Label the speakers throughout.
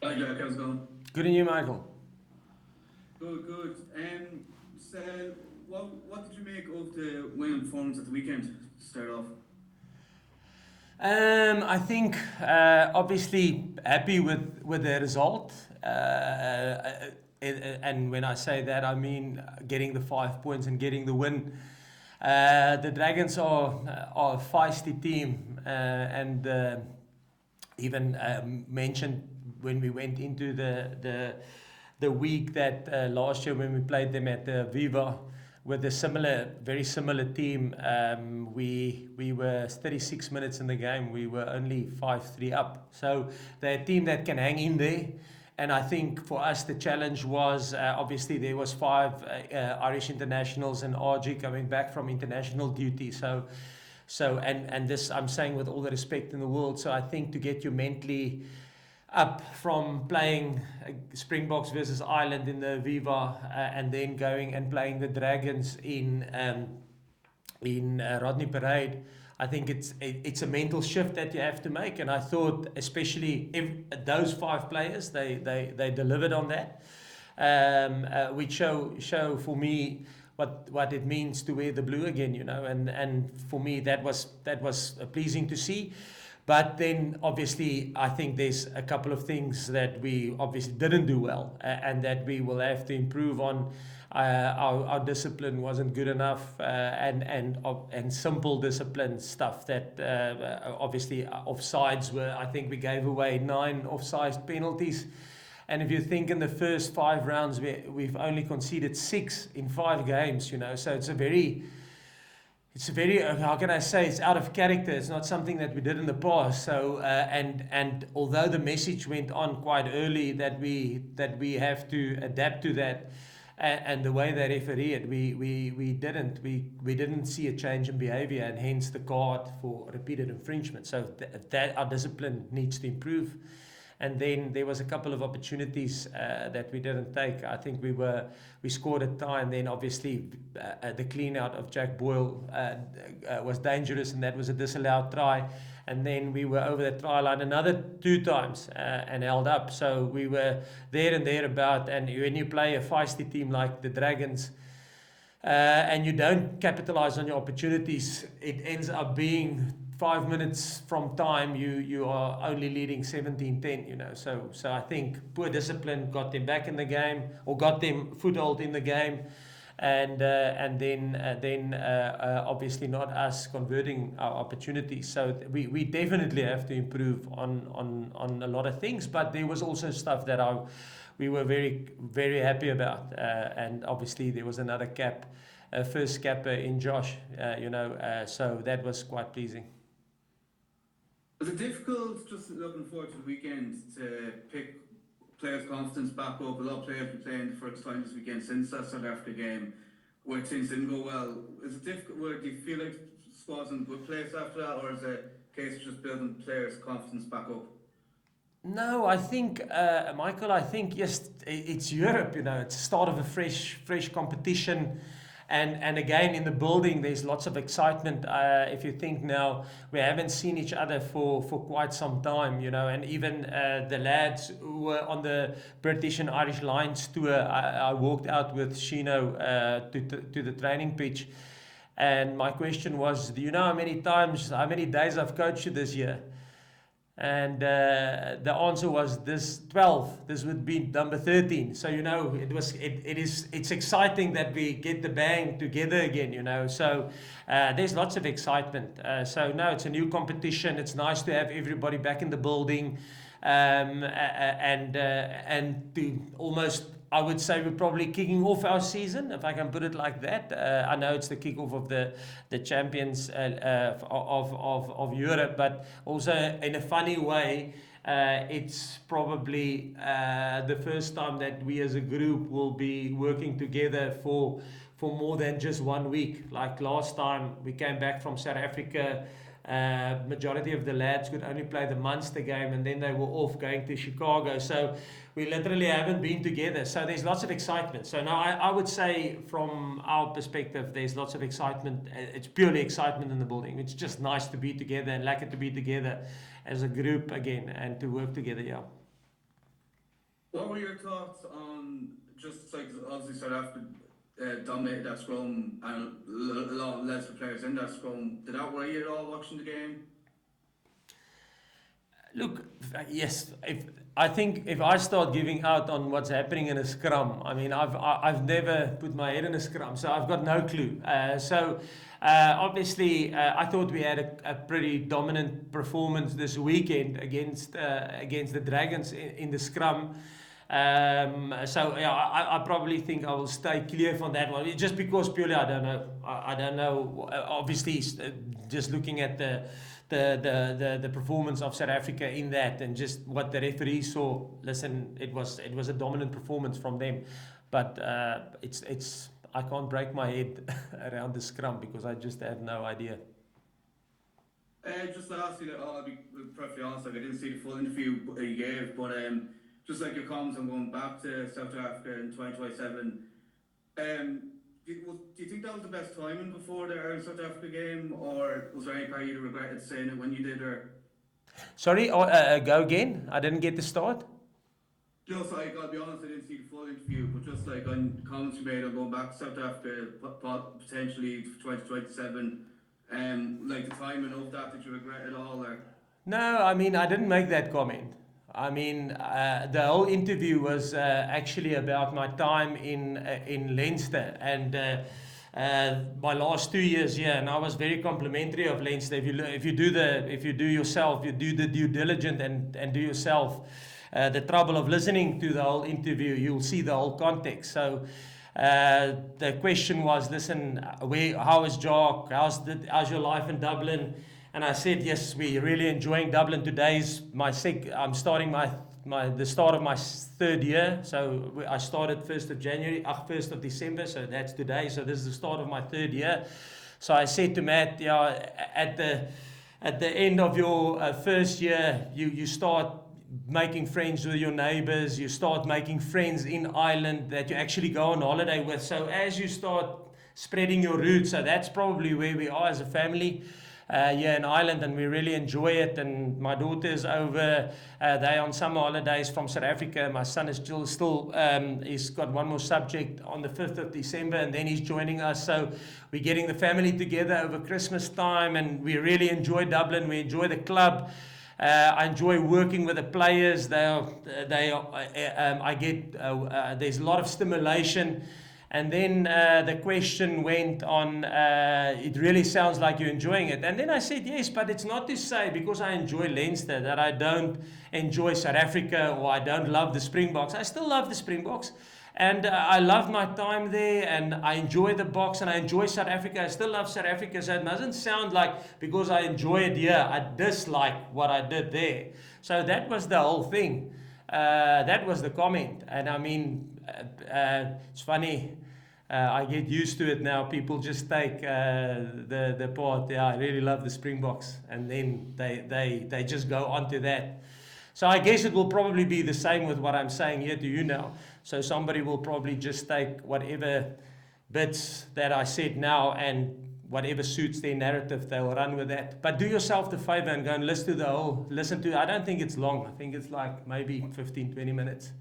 Speaker 1: Hi Jack, how's it going?
Speaker 2: Good on you, Michael.
Speaker 1: Good, good. So what did you make of the win performance at the weekend to start off?
Speaker 2: I think obviously happy with the result, and when I say that, I mean getting the 5 points and getting the win. The Dragons are a feisty team, and even mentioned when we went into the week that last year when we played them at the Viva with a very similar team. We were 36 minutes in the game. We were only 5-3 up. So they're a team that can hang in there. And I think for us the challenge was obviously there was five Irish internationals and RG coming back from international duty. And this I'm saying with all the respect in the world. So I think to get you mentally up from playing Springboks versus Ireland in the Viva and then going and playing the Dragons in Rodney Parade. I think it's a mental shift that you have to make, and I thought especially if those five players they delivered on that, which show for me what it means to wear the blue again, and for me that was pleasing to see. But then obviously I think there's a couple of things that we obviously didn't do well and that we will have to improve on. Our discipline wasn't good enough, and simple discipline stuff that obviously offsides were. I think we gave away 9 offside penalties. And if you think in the first 5 rounds, we've only conceded 6 in 5 games. So it's a very how can I say, it's out of character. It's not something that we did in the past. So and although the message went on quite early that we have to adapt to that, and the way they referee it, we didn't see a change in behaviour, and hence the card for repeated infringement. So that our discipline needs to improve. And then there was a couple of opportunities that we didn't take. I think we scored a tie, and then obviously the clean out of Jack Boyle was dangerous, and that was a disallowed try. And then we were over the try line another 2 times and held up. So we were there and thereabout. And when you play a feisty team like the Dragons, and you don't capitalize on your opportunities, it ends up being 5 minutes from time you are only leading 17-10. So I think poor discipline got them back in the game, or got them foothold in the game, and then obviously not us converting our opportunities. So we definitely have to improve on a lot of things, but there was also stuff that we were very very happy about, and obviously there was another first cap in Josh, so that was quite pleasing.
Speaker 1: Was it difficult just looking forward to the weekend to pick players' confidence back up? A lot of players been playing the first time this weekend since that South Africa game where things didn't go well. Is it difficult? Where do you feel like the squad's in a good place after that, or is it a case of just building players' confidence back up?
Speaker 2: No, I think, Michael, I think yes, it's Europe. It's the start of a fresh competition, and again in the building, there's lots of excitement. If you think now, we haven't seen each other for quite some time, and even the lads who were on the British and Irish Lions tour, I walked out with Shino to the training pitch, and my question was, do you know how many days I've coached you this year? And the answer was this 12. This would be number 13. So it's exciting that we get the band together again. So there's lots of excitement. So no, it's a new competition. It's nice to have everybody back in the building, and to almost, I would say, we're probably kicking off our season, if I can put it like that. I know it's the kickoff of the champions of Europe, but also in a funny way, it's probably the first time that we as a group will be working together for more than just 1 week. Like last time we came back from South Africa, majority of the lads could only play the Munster game, and then they were off going to Chicago. So we literally haven't been together. So there's lots of excitement. So now I would say from our perspective, there's lots of excitement. It's purely excitement in the building. It's just nice to be together and like it to be together as a group again and to work together. Yeah.
Speaker 1: What were your thoughts on just like obviously South Africa dominated that scrum and a lot of Leinster players in that scrum? Did that worry you at all watching the game?
Speaker 2: Look, yes. I think if I start giving out on what's happening in a scrum, I mean, I've never put my head in a scrum, so I've got no clue. Obviously, I thought we had a pretty dominant performance this weekend against the Dragons in the scrum. I probably think I will stay clear from that one, just because purely I don't know. I don't know. Obviously, just looking at the performance of South Africa in that, and just what the referee saw. Listen, it was a dominant performance from them, but it's I can't break my head around the scrum because I just have no idea.
Speaker 1: Just lastly, I'll be perfectly honest, like I didn't see the full interview you gave, but just like your comments on going back to South Africa in 2027, do you think that was the best timing before the Ireland South Africa game, or was there any part you regretted saying it when you did, or?
Speaker 2: Sorry, go again. I didn't get the start.
Speaker 1: Just like, I'll be honest, I didn't see the full interview, but just like on comments you made on going back to South Africa, potentially 2027, like the timing of that, did you regret it all, or?
Speaker 2: No, I mean, I didn't make that comment. I mean, the whole interview was actually about my time in Leinster and my last 2 years here, and I was very complimentary of Leinster. If you do the due diligence and do yourself the trouble of listening to the whole interview, you'll see the whole context. So the question was, listen, how is Jacques? How's your life in Dublin? And I said, yes, we're really enjoying Dublin. Today's I'm starting the start of my third year. So I started 1st of January, 1st of December. So that's today. So this is the start of my third year. So I said to Matt, yeah, at the end of your first year, you start making friends with your neighbors. You start making friends in Ireland that you actually go on holiday with. So as you start spreading your roots, so that's probably where we are as a family. Here in Ireland, and we really enjoy it. And my daughter's over, they're on summer holidays from South Africa. My son is still he's got one more subject on the 5th of December, and then he's joining us. So we're getting the family together over Christmas time, and we really enjoy Dublin. We enjoy the club. I enjoy working with the players. There's a lot of stimulation. And then the question went on, it really sounds like you're enjoying it. And then I said, yes, but it's not to say because I enjoy Leinster that I don't enjoy South Africa or I don't love the Springboks. I still love the Springboks. And I love my time there, and I enjoy the box, and I enjoy South Africa. I still love South Africa. So it doesn't sound like because I enjoy it here, I dislike what I did there. So that was the whole thing. That was the comment. And I mean, it's funny. I get used to it now. People just take the part. Yeah, I really love the Springboks, and then they just go on to that. So I guess it will probably be the same with what I'm saying here to you now. So somebody will probably just take whatever bits that I said now and whatever suits their narrative, they'll run with that. But do yourself the favor and go and listen to. I don't think it's long. I think it's like maybe 15, 20 minutes,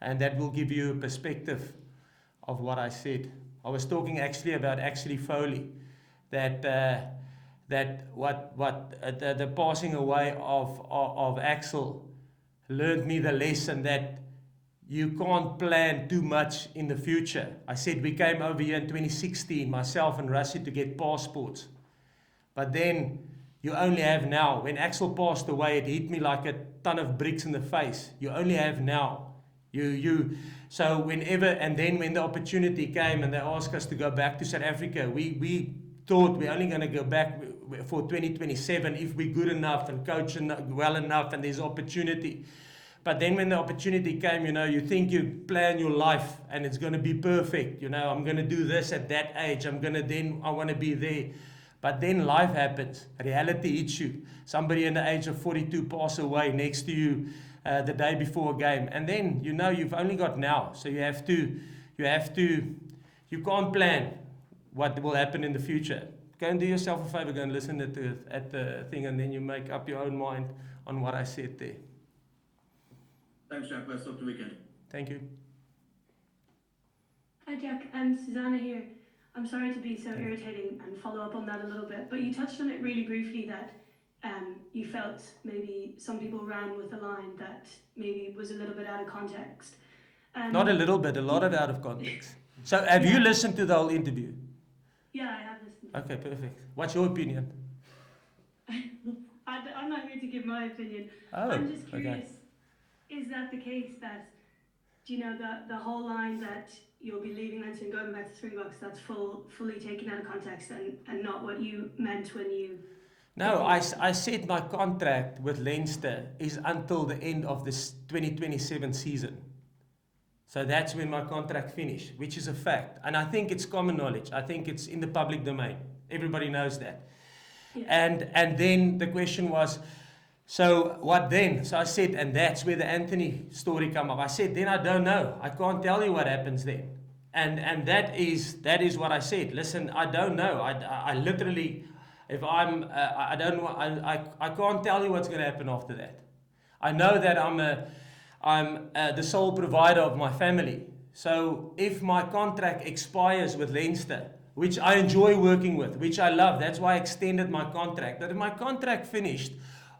Speaker 2: and that will give you a perspective of what I said. I was talking actually about Foley, that the passing away of Axel learned me the lesson that you can't plan too much in the future. I said we came over here in 2016, myself and Rassie, to get passports, but then you only have now. When Axel passed away, it hit me like a ton of bricks in the face. You only have now. So whenever, and then when the opportunity came and they asked us to go back to South Africa, we thought we're only going to go back for 2027 if we're good enough and coach well enough and there's opportunity. But then when the opportunity came, you think you plan your life and it's going to be perfect. I'm going to do this at that age. I want to be there. But then life happens. Reality hits you. Somebody in the age of 42 pass away next to you the day before a game. And then, you've only got now. So you can't plan what will happen in the future. Go and do yourself a favor, go and listen at the thing, and then you make up your own mind on what I said there.
Speaker 1: Thanks, Jack. Best of the weekend.
Speaker 2: Thank you.
Speaker 3: Hi Jack, Susanna here. I'm sorry to be so irritating and follow up on that a little bit, but you touched on it really briefly that you felt maybe some people ran with a line that maybe was a little bit out of context.
Speaker 2: Not a little bit, a lot of out of context. So have you listened to the whole interview?
Speaker 3: Yeah, I have listened.
Speaker 2: Okay, perfect. What's your opinion?
Speaker 3: I'm not here to give my opinion.
Speaker 2: Oh,
Speaker 3: I'm just curious,
Speaker 2: okay.
Speaker 3: is that the case that, do you know, the whole line that you'll be leaving Leinster and going back to Springboks, that's fully taken out of context and not what you meant when you...
Speaker 2: No, I said my contract with Leinster is until the end of this 2027 season. So that's when my contract finished, which is a fact. And I think it's common knowledge. I think it's in the public domain. Everybody knows that. Yeah. And then the question was, so what then? So I said, and that's where the Anthony story come up. I said, then I don't know. I can't tell you what happens then. And that is what I said. Listen, I don't know. I literally, if I'm, I don't know, I can't tell you what's going to happen after that. I know that I'm the sole provider of my family. So if my contract expires with Leinster, which I enjoy working with, which I love, that's why I extended my contract. But if my contract finished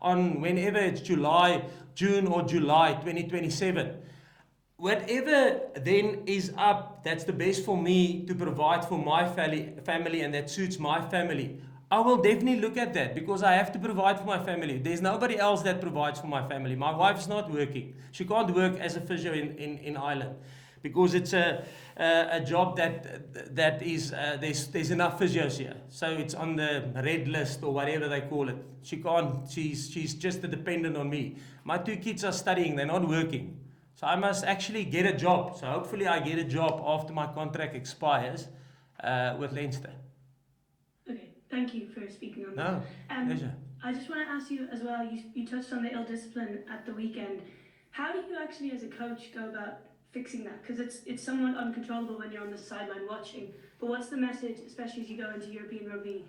Speaker 2: on whenever it's June or July 2027, whatever then is up, that's the best for me to provide for my family and that suits my family. I will definitely look at that because I have to provide for my family. There's nobody else that provides for my family. My wife's not working. She can't work as a physio in Ireland because it's a job that is, there's enough physios here. So it's on the red list or whatever they call it. She can't, she's just a dependent on me. My 2 kids are studying, they're not working. So I must actually get a job. So hopefully I get a job after my contract expires with Leinster.
Speaker 3: Okay, thank you for speaking on
Speaker 2: that. No, pleasure.
Speaker 3: I just want to ask you as well, you touched on the ill discipline at the weekend. How do you actually as a coach go about fixing that? Because it's somewhat uncontrollable when you're on the sideline watching. But what's the message, especially as you go into European rugby,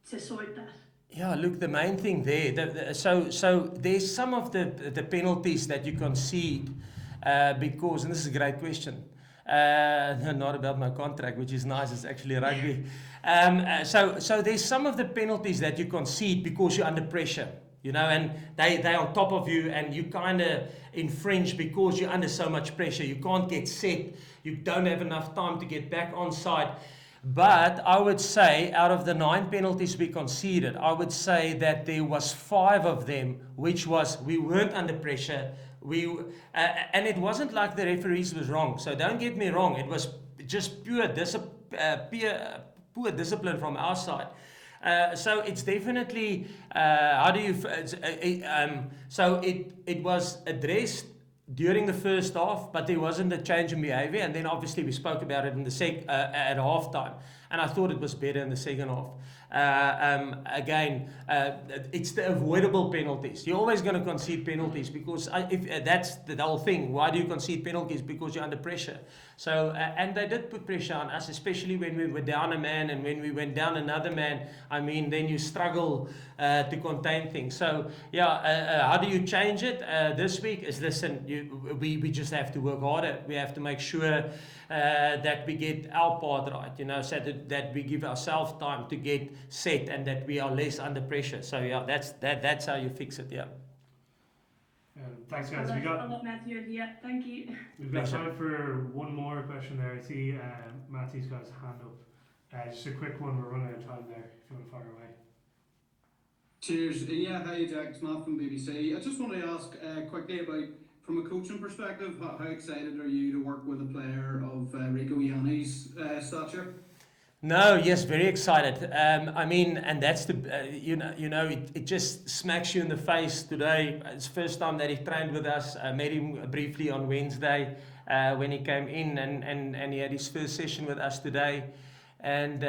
Speaker 3: to sort that?
Speaker 2: Yeah, look, the main thing there, so there's some of the penalties that you concede because, and this is a great question, not about my contract, which is nice, it's actually rugby. So there's some of the penalties that you concede because you're under pressure, you know, and they're on top of you and you kind of infringe because you're under so much pressure. You can't get set, you don't have enough time to get back on side. But I would say out of the 9 penalties we conceded, I would say that there was 5 of them which was we weren't under pressure. And it wasn't like the referees was wrong. So don't get me wrong. It was just pure poor discipline from our side. So it's definitely so it was addressed during the first half, but there wasn't a change in behavior, and then obviously we spoke about it in the at halftime, and I thought it was better in the second half. Again, it's the avoidable penalties. You're always going to concede penalties because if that's the whole thing. Why do you concede penalties? Because you're under pressure. So, and they did put pressure on us, especially when we were down a man and when we went down another man. I mean, then you struggle to contain things. So, yeah, how do you change it? This week is, listen, we just have to work harder. We have to make sure that we get our part right, you know, so that we give ourselves time to get set and that we are less under pressure. So, yeah, that's how you fix it, yeah.
Speaker 4: Thanks, guys.
Speaker 3: I'll let Matthew. Yeah, thank you.
Speaker 4: We've got time for one more question there. I see Matthew's got his hand up. Just a quick one. We're running out of time there. If you want to fire away.
Speaker 5: Cheers. Yeah, hi Jack. It's Matt from BBC. I just want to ask quickly about, from a coaching perspective, how excited are you to work with a player of Rico Ianni's stature?
Speaker 2: No, yes, very excited. I mean, and that's the, it just smacks you in the face today. It's the first time that he trained with us. I met him briefly on Wednesday when he came in and he had his first session with us today. And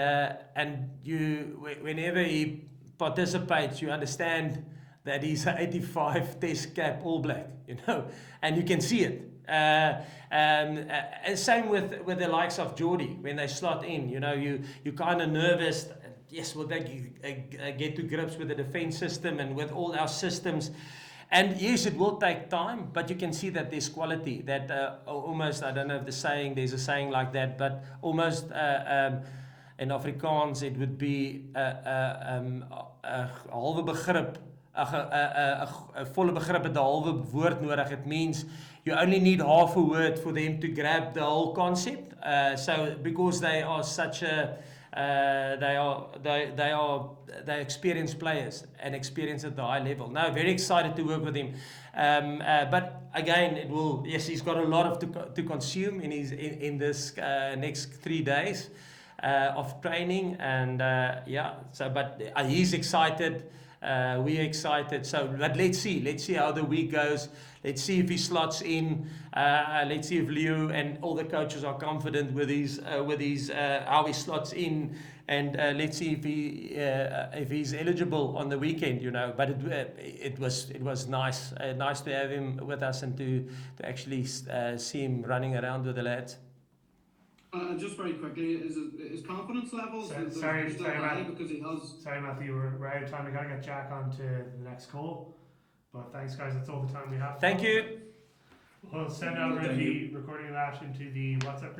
Speaker 2: whenever he participates, you understand that he's an 85 test cap All Black, you know, and you can see it. And same with the likes of Geordie when they slot in, you know, you kind of nervous. Yes, will they get to grips with the defense system and with all our systems? And yes, it will take time, but you can see that there's quality. That almost, I don't know if there's a saying like that, but almost in Afrikaans it would be halve begrip. 'n volle begrip het 'n halwe woord nodig. It means you only need half a word for them to grab the whole concept. So because they are such a they experienced players and experience at the high level. Now, very excited to work with him. But again, he's got a lot to consume in this next 3 days of training, and but he's excited. We're excited. So, but let's see how the week goes. Let's see if he slots in. Let's see if Leo and all the coaches are confident with his how he slots in, and let's see if he's eligible on the weekend. But it was nice to have him with us and to actually see him running around with the lads.
Speaker 5: Just very quickly, his confidence levels
Speaker 4: Sorry,
Speaker 5: high because he has.
Speaker 4: Sorry, Matthew, we're out of time. We gotta get Jack on to the next call. But thanks, guys. That's all the time we have.
Speaker 2: Thank you.
Speaker 4: We'll send over the recording of that into the WhatsApp group.